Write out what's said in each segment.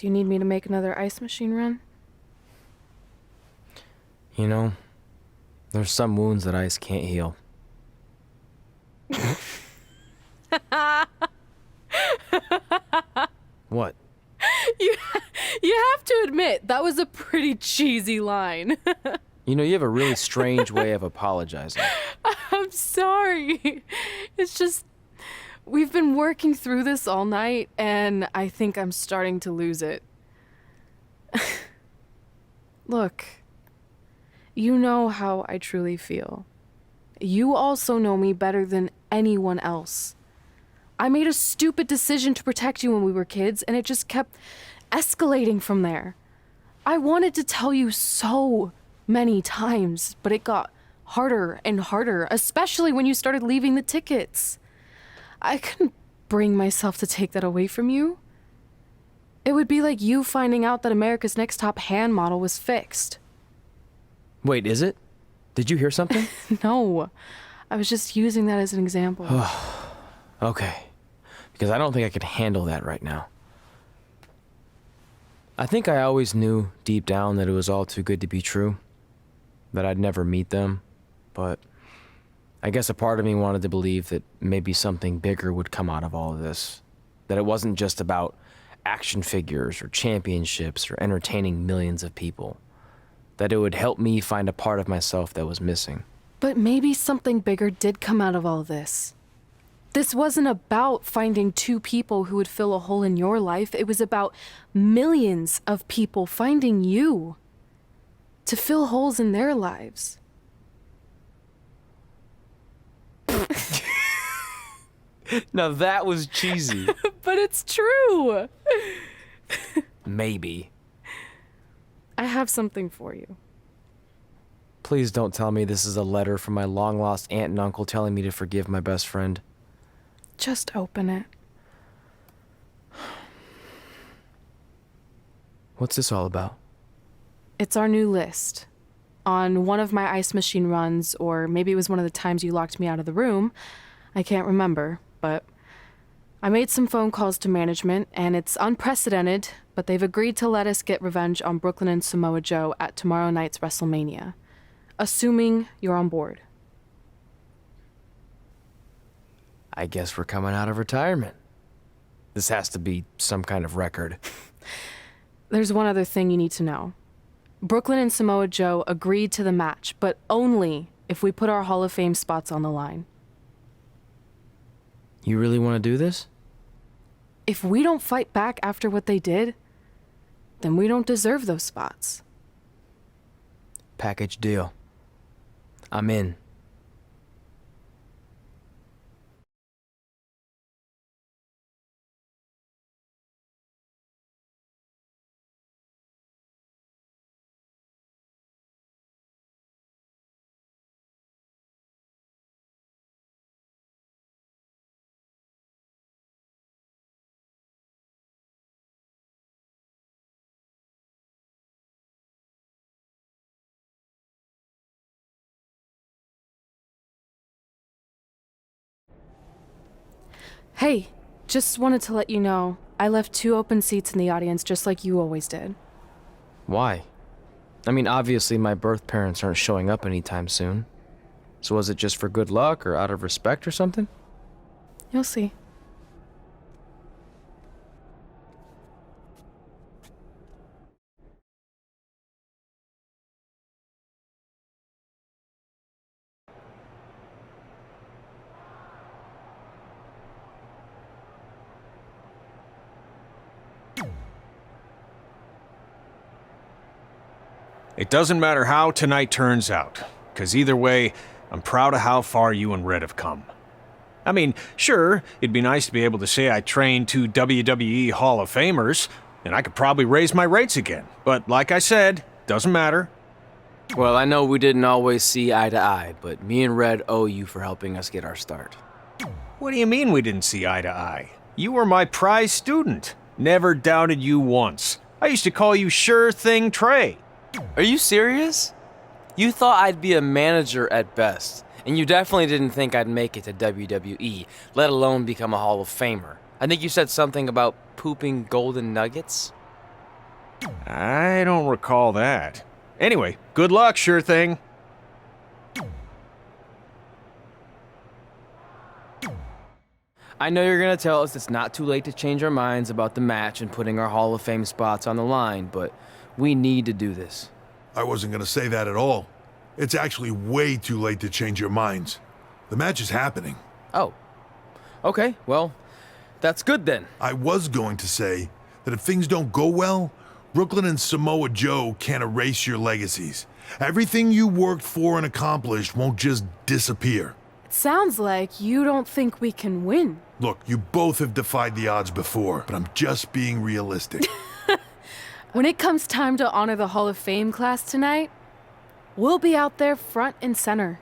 Do you need me to make another ice machine run? You know, there's some wounds that ice can't heal. What? You have to admit, that was a pretty cheesy line. You know, you have a really strange way of apologizing. I'm sorry. It's just, we've been working through this all night, and I think I'm starting to lose it. Look, you know how I truly feel. You also know me better than anyone else. I made a stupid decision to protect you when we were kids, and it just kept escalating from there. I wanted to tell you so many times, but it got harder and harder, especially when you started leaving the tickets. I couldn't bring myself to take that away from you. It would be like you finding out that America's Next Top Hand model was fixed. Wait, is it? Did you hear something? No, I was just using that as an example. Okay, because I don't think I could handle that right now. I think I always knew deep down that it was all too good to be true, that I'd never meet them, but I guess a part of me wanted to believe that maybe something bigger would come out of all of this, that it wasn't just about action figures or championships or entertaining millions of people, that it would help me find a part of myself that was missing. But maybe something bigger did come out of all this. This wasn't about finding two people who would fill a hole in your life. It was about millions of people finding you to fill holes in their lives. Now that was cheesy. But it's true. Maybe. I have something for you. Please don't tell me this is a letter from my long-lost aunt and uncle telling me to forgive my best friend. Just open it. What's this all about? It's our new list. On one of my ice machine runs, or maybe it was one of the times you locked me out of the room. I can't remember, but I made some phone calls to management, and it's unprecedented, but they've agreed to let us get revenge on Brooklyn and Samoa Joe at tomorrow night's WrestleMania. Assuming you're on board. I guess we're coming out of retirement. This has to be some kind of record. There's one other thing you need to know. Brooklyn and Samoa Joe agreed to the match, but only if we put our Hall of Fame spots on the line. You really want to do this? If we don't fight back after what they did, then we don't deserve those spots. Package deal. I'm in. Hey, just wanted to let you know, I left 2 open seats in the audience just like you always did. Why? I mean, obviously my birth parents aren't showing up anytime soon. So was it just for good luck or out of respect or something? You'll see. It doesn't matter how tonight turns out, because either way, I'm proud of how far you and Red have come. I mean, sure, it'd be nice to be able to say I trained 2 WWE Hall of Famers, and I could probably raise my rates again. But like I said, doesn't matter. Well, I know we didn't always see eye to eye, but me and Red owe you for helping us get our start. What do you mean we didn't see eye to eye? You were my prize student. Never doubted you once. I used to call you Sure Thing Trey. Are you serious? You thought I'd be a manager at best, and you definitely didn't think I'd make it to WWE, let alone become a Hall of Famer. I think you said something about pooping golden nuggets? I don't recall that. Anyway, good luck, sure thing. I know you're gonna tell us it's not too late to change our minds about the match and putting our Hall of Fame spots on the line, but we need to do this. I wasn't gonna say that at all. It's actually way too late to change your minds. The match is happening. Oh. Okay, well, that's good then. I was going to say that if things don't go well, Brooklyn and Samoa Joe can't erase your legacies. Everything you worked for and accomplished won't just disappear. It sounds like you don't think we can win. Look, you both have defied the odds before, but I'm just being realistic. When it comes time to honor the Hall of Fame class tonight, we'll be out there front and center.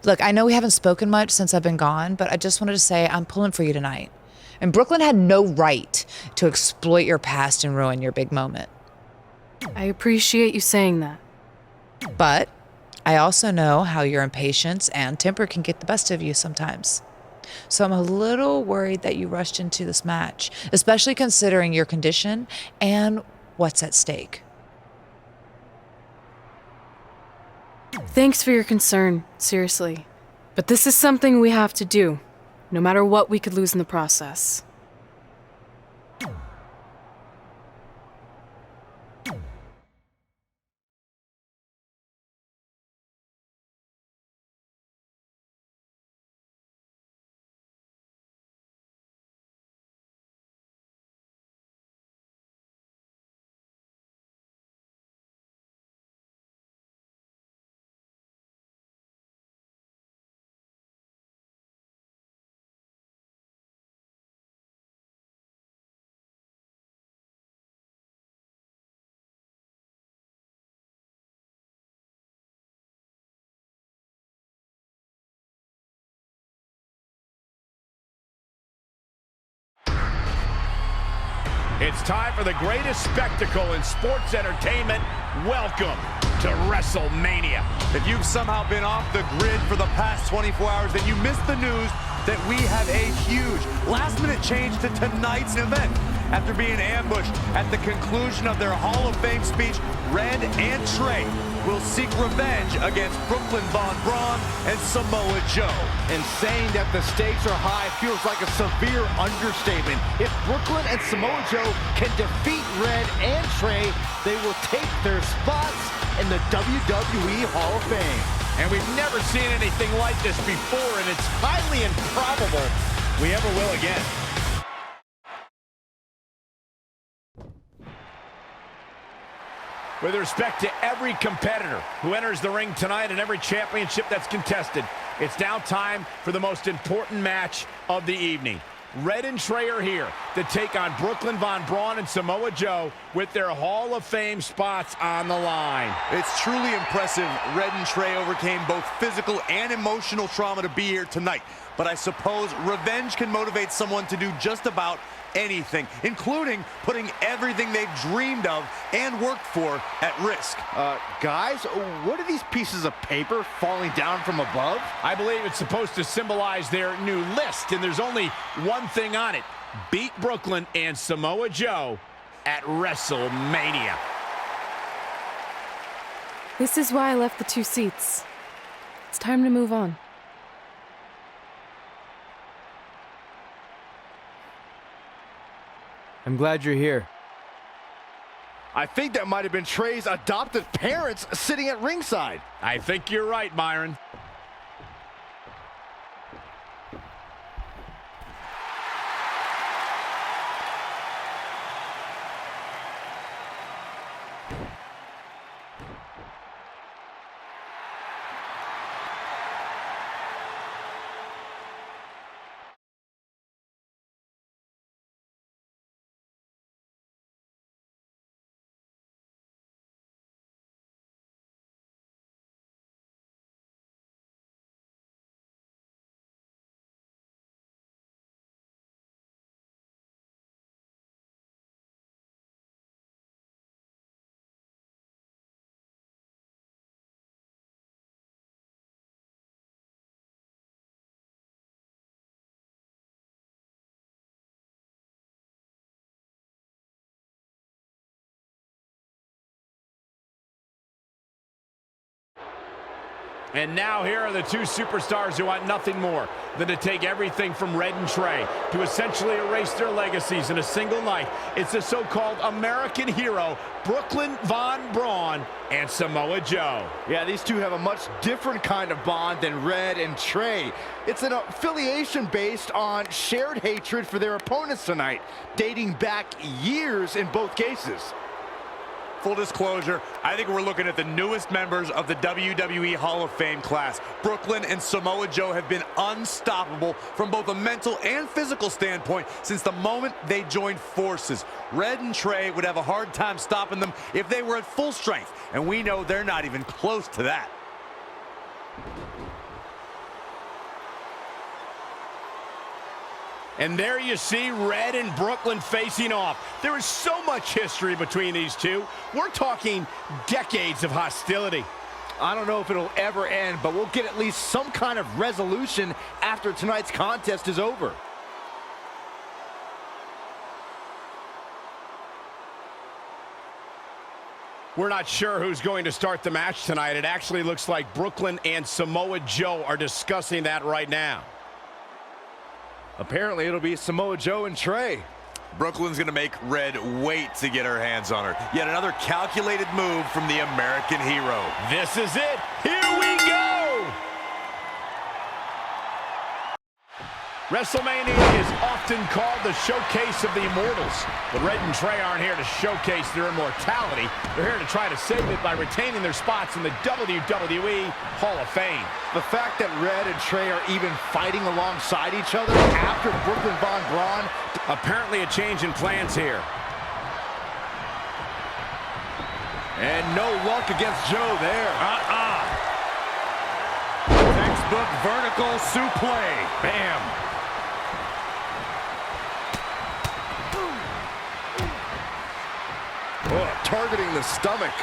Look, I know we haven't spoken much since I've been gone, but I just wanted to say I'm pulling for you tonight. And Brooklyn had no right to exploit your past and ruin your big moment. I appreciate you saying that. But I also know how your impatience and temper can get the best of you sometimes. So I'm a little worried that you rushed into this match, especially considering your condition and what's at stake. Thanks for your concern, seriously. But this is something we have to do, no matter what we could lose in the process. It's time for the greatest spectacle in sports entertainment. Welcome to WrestleMania. If you've somehow been off the grid for the past 24 hours, then you missed the news that we have a huge last-minute change to tonight's event. After being ambushed at the conclusion of their Hall of Fame speech, Red and Trey will seek revenge against Brooklyn Von Braun and Samoa Joe. And saying that the stakes are high feels like a severe understatement. If Brooklyn and Samoa Joe can defeat Red and Trey, they will take their spots in the WWE Hall of Fame. And we've never seen anything like this before, and it's highly improbable we ever will again. With respect to every competitor who enters the ring tonight and every championship that's contested, it's now time for the most important match of the evening. Red and Trey are here to take on Brooklyn Von Braun and Samoa Joe with their Hall of Fame spots on the line. It's truly impressive Red and Trey overcame both physical and emotional trauma to be here tonight. But I suppose revenge can motivate someone to do just about anything, including putting everything they've dreamed of and worked for at risk. Guys, what are these pieces of paper falling down from above? I believe it's supposed to symbolize their new list, and there's only one thing on it. Beat Brooklyn and Samoa Joe at WrestleMania. This is why I left the 2 seats. It's time to move on. I'm glad you're here. I think that might have been Trey's adoptive parents sitting at ringside. I think you're right, Myron. And now here are the two superstars who want nothing more than to take everything from Red and Trey to essentially erase their legacies in a single night. It's the so-called American hero, Brooklyn Von Braun and Samoa Joe. Yeah, these two have a much different kind of bond than Red and Trey. It's an affiliation based on shared hatred for their opponents tonight, dating back years in both cases. Full disclosure, I think we're looking at the newest members of the WWE Hall of Fame class. Brooklyn and Samoa Joe have been unstoppable from both a mental and physical standpoint since the moment they joined forces. Red and Trey would have a hard time stopping them if they were at full strength, and we know they're not even close to that. And there you see Red and Brooklyn facing off. There is so much history between these two. We're talking decades of hostility. I don't know if it'll ever end, but we'll get at least some kind of resolution after tonight's contest is over. We're not sure who's going to start the match tonight. It actually looks like Brooklyn and Samoa Joe are discussing that right now. Apparently, it'll be Samoa Joe and Trey. Brooklyn's gonna make Red wait to get her hands on her. Yet another calculated move from the American hero. This is it. Here we go. WrestleMania is often called the showcase of the immortals. But Red and Trey aren't here to showcase their immortality. They're here to try to save it by retaining their spots in the WWE Hall of Fame. The fact that Red and Trey are even fighting alongside each other after Brooklyn Von Braun. Apparently a change in plans here. And no luck against Joe there. Textbook vertical suplex. Bam. Oh, targeting the stomach.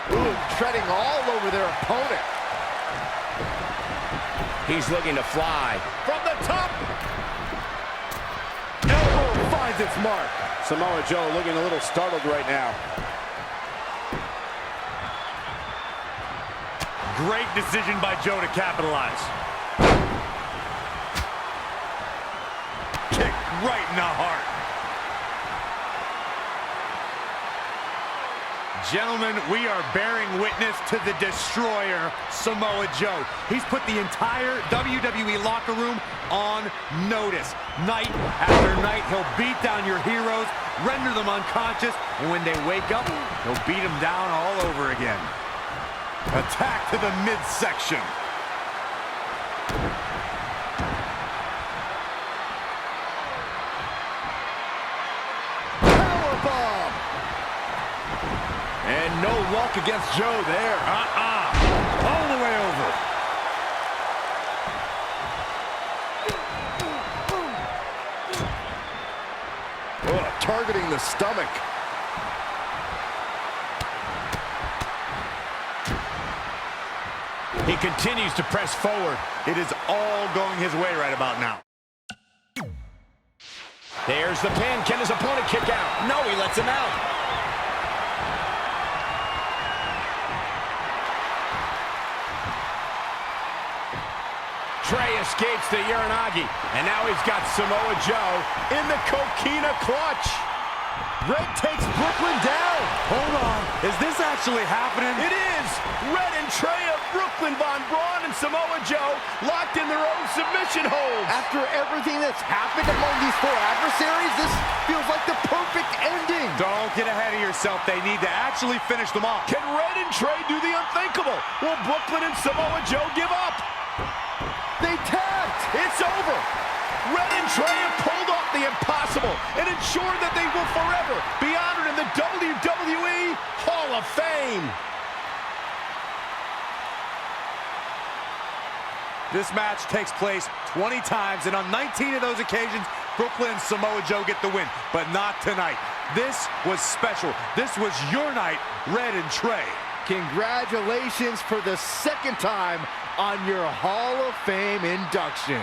Ooh, treading all over their opponent. He's looking to fly. From the top. Elbow finds its mark. Samoa Joe looking a little startled right now. Great decision by Joe to capitalize. Kick right in the heart. Gentlemen, we are bearing witness to the destroyer, Samoa Joe. He's put the entire WWE locker room on notice. Night after night, he'll beat down your heroes, render them unconscious, and when they wake up, he'll beat them down all over again. Attack to the midsection. Powerbomb. And no luck against Joe there. All the way over. Oh, targeting the stomach. He continues to press forward. It is all going his way right about now. There's the pin. Can his opponent kick out? No, he lets him out. Trey escapes the Uranagi, and now he's got Samoa Joe in the Coquina clutch. Red takes Brooklyn down. Hold on. Is this actually happening? It is! Red and Trey of Brooklyn, Braun and Samoa Joe locked in their own submission holds. After everything that's happened among these four adversaries, this feels like the perfect ending. Don't get ahead of yourself. They need to actually finish them off. Can Red and Trey do the unthinkable? Will Brooklyn and Samoa Joe give up? They tapped. It's over. Red and Trey have pulled off the impossible and ensured that they will forever be honored in the WWE Hall of Fame. This match takes place 20 times, and on 19 of those occasions, Brooklyn and Samoa Joe get the win, but not tonight. This was special. This was your night, Red and Trey. Congratulations for the second time on your Hall of Fame induction.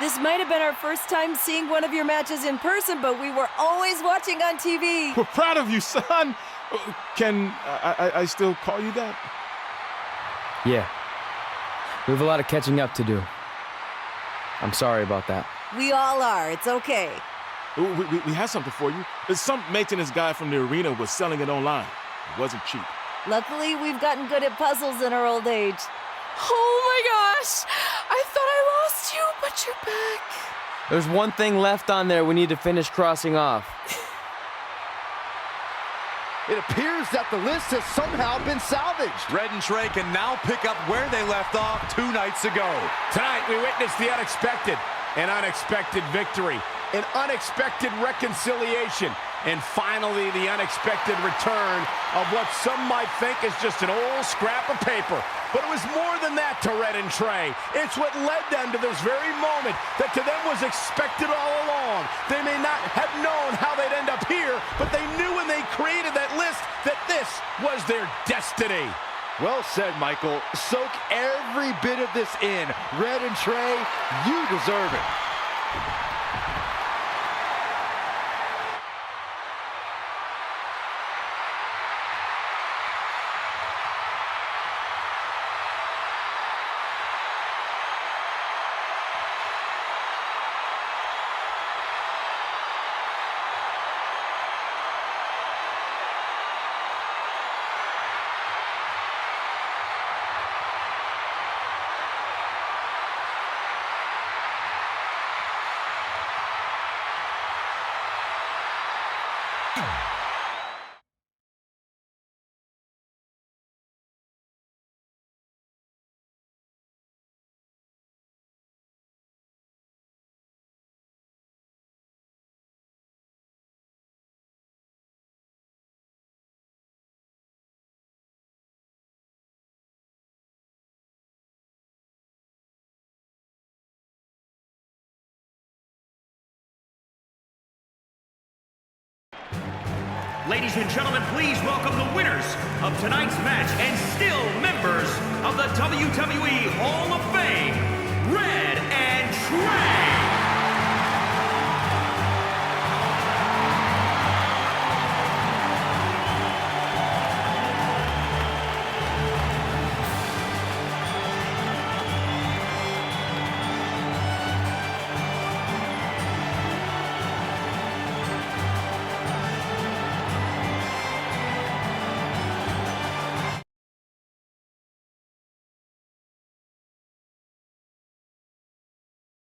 This might have been our first time seeing one of your matches in person, but we were always watching on TV. We're proud of you, son. Can I still call you that? Yeah. We have a lot of catching up to do. I'm sorry about that. We all are. It's okay. We have something for you. Some maintenance guy from the arena was selling it online. It wasn't cheap. Luckily, we've gotten good at puzzles in our old age. Oh my gosh! I thought I lost you, but you're back. There's one thing left on there we need to finish crossing off. It appears that the list has somehow been salvaged. Red and Trey can now pick up where they left off 2 nights ago. Tonight, we witnessed the unexpected, an unexpected victory, an unexpected reconciliation, and finally the unexpected return of what some might think is just an old scrap of paper. But it was more than that to Red and Trey. It's what led them to this very moment that to them was expected all along. They may not have known how they'd end up here, but they knew when they created that list that this was their destiny. Well said, Michael. Soak every bit of this in. Red and Trey, you deserve it. Ladies and gentlemen, please welcome the winners of tonight's match and still members of the WWE Hall of Fame, Red and Trey.